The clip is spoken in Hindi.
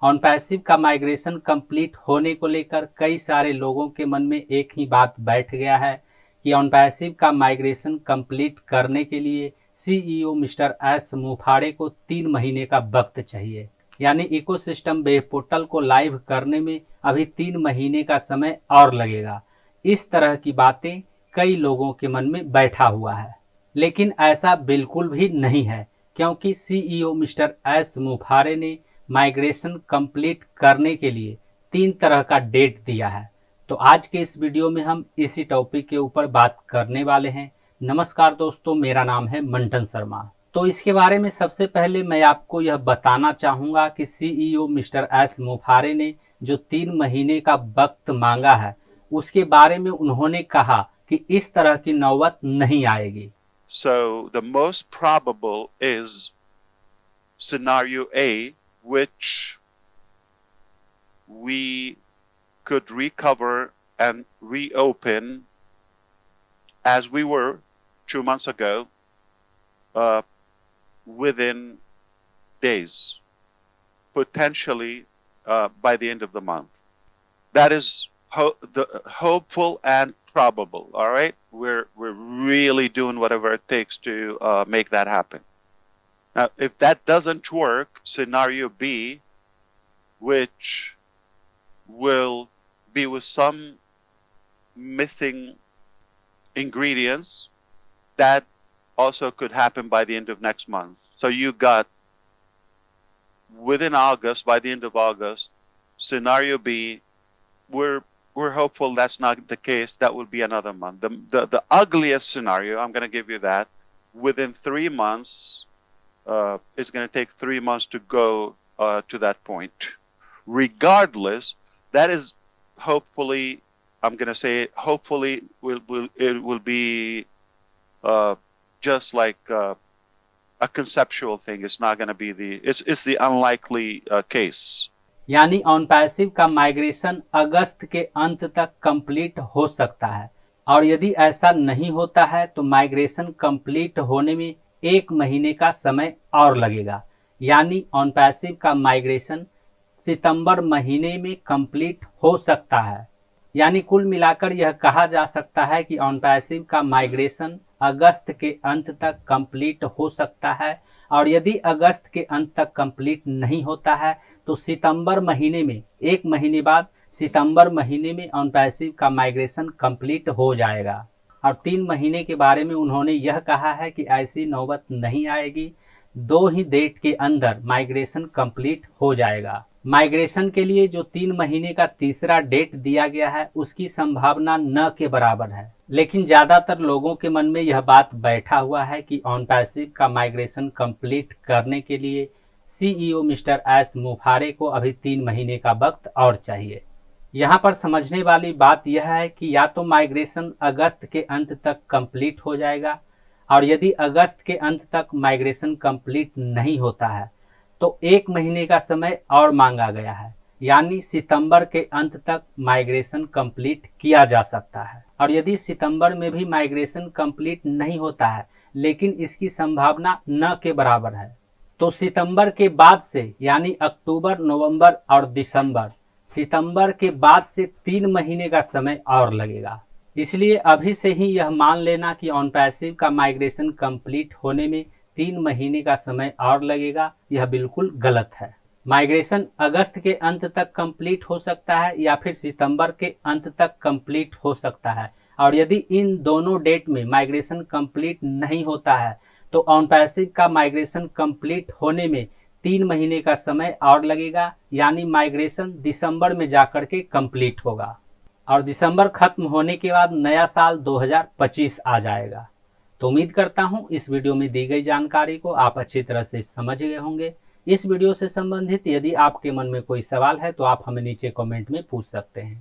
ऑन पैसिव का माइग्रेशन कंप्लीट होने को लेकर कई सारे लोगों के मन में एक ही बात बैठ गया है कि ऑन पैसिव का माइग्रेशन कंप्लीट करने के लिए सीईओ मिस्टर एस मुफाड़े को 3 महीने का वक्त चाहिए, यानी इकोसिस्टम वेब पोर्टल को लाइव करने में अभी 3 महीने का समय और लगेगा। इस तरह की बातें कई लोगों के मन में बैठा हुआ है, लेकिन ऐसा बिल्कुल भी नहीं है, क्योंकि सीईओ मिस्टर एस मुफाड़े ने माइग्रेशन कंप्लीट करने के लिए 3 तरह का डेट दिया है। तो आज के इस वीडियो में हम इसी टॉपिक के ऊपर बात करने वाले हैं। नमस्कार दोस्तों, मेरा नाम है मंटन शर्मा। तो इसके बारे में सबसे पहले मैं आपको यह बताना चाहूँगा कि सीईओ मिस्टर एस मुफाड़े ने जो 3 महीने का वक्त मांगा है, उसके बारे में उन्होंने कहा कि इस तरह की नौबत नहीं आएगी। So the most probable is scenario A, which we could recover and reopen as we were 2 months ago, within days, potentially by the end of the month. That is hopeful and probable. All right, we're really doing whatever it takes to make that happen. Now, if that doesn't work, scenario B, which will be with some missing ingredients, that also could happen by the end of next month. So you got within August, by the end of August. Scenario B, we're hopeful that's not the case. That would be another month. The ugliest scenario, I'm going to give you that, within 3 months, it's going to take 3 months to go to that point. Regardless, that is hopefully, I'm going to say, hopefully it will be just like a conceptual thing. It's not going to be it's the unlikely case. यानी ऑन पैसिव का माइग्रेशन अगस्त के अंत तक कंप्लीट हो सकता है, और यदि ऐसा नहीं होता है तो माइग्रेशन कंप्लीट होने में 1 महीने का समय और लगेगा। यानी ऑन पैसिव का माइग्रेशन सितंबर महीने में कंप्लीट हो सकता है। यानी कुल मिलाकर यह कहा जा सकता है कि ऑन पैसिव का माइग्रेशन अगस्त के अंत तक कंप्लीट हो सकता है, और यदि अगस्त के अंत तक कंप्लीट नहीं होता है तो सितंबर महीने में, 1 महीने बाद सितंबर महीने में ऑन पैसिव का माइग्रेशन कंप्लीट हो जाएगा। और 3 महीने के बारे में उन्होंने यह कहा है कि ऐसी नौबत नहीं आएगी, 2 ही डेट के अंदर माइग्रेशन कंप्लीट हो जाएगा। माइग्रेशन के लिए जो 3 महीने का तीसरा डेट दिया गया है, उसकी संभावना न के बराबर है, लेकिन ज्यादातर लोगों के मन में यह बात बैठा हुआ है कि ऑन पैसिव का माइग्रेशन कंप्लीट करने के लिए सीईओ मिस्टर एस मुफाड़े को अभी 3 महीने का वक्त और चाहिए। यहाँ पर समझने वाली बात यह है कि या तो माइग्रेशन अगस्त के अंत तक कंप्लीट हो जाएगा, और यदि अगस्त के अंत तक माइग्रेशन कंप्लीट नहीं होता है तो 1 महीने का समय और मांगा गया है, यानी सितंबर के अंत तक माइग्रेशन कंप्लीट किया जा सकता है। और यदि सितंबर में भी माइग्रेशन कंप्लीट नहीं होता है, लेकिन इसकी संभावना न के बराबर है, तो सितंबर के बाद से, यानी अक्टूबर, नवंबर और दिसंबर, सितंबर के बाद से 3 महीने का समय और लगेगा। इसलिए अभी से ही यह मान लेना कि ऑन पैसिव का माइग्रेशन कंप्लीट होने में 3 महीने का समय और लगेगा, यह बिल्कुल गलत है। माइग्रेशन अगस्त के अंत तक कंप्लीट हो सकता है या फिर सितंबर के अंत तक कंप्लीट हो सकता है, और यदि इन दोनों डेट में माइग्रेशन कंप्लीट नहीं होता है तो ऑन पैसिव का माइग्रेशन कंप्लीट होने में 3 महीने का समय और लगेगा, यानी माइग्रेशन दिसंबर में जाकर के कंप्लीट होगा, और दिसंबर खत्म होने के बाद नया साल 2025 आ जाएगा। तो उम्मीद करता हूं इस वीडियो में दी गई जानकारी को आप अच्छी तरह से समझ गए होंगे। इस वीडियो से संबंधित यदि आपके मन में कोई सवाल है तो आप हमें नीचे कमेंट में पूछ सकते हैं।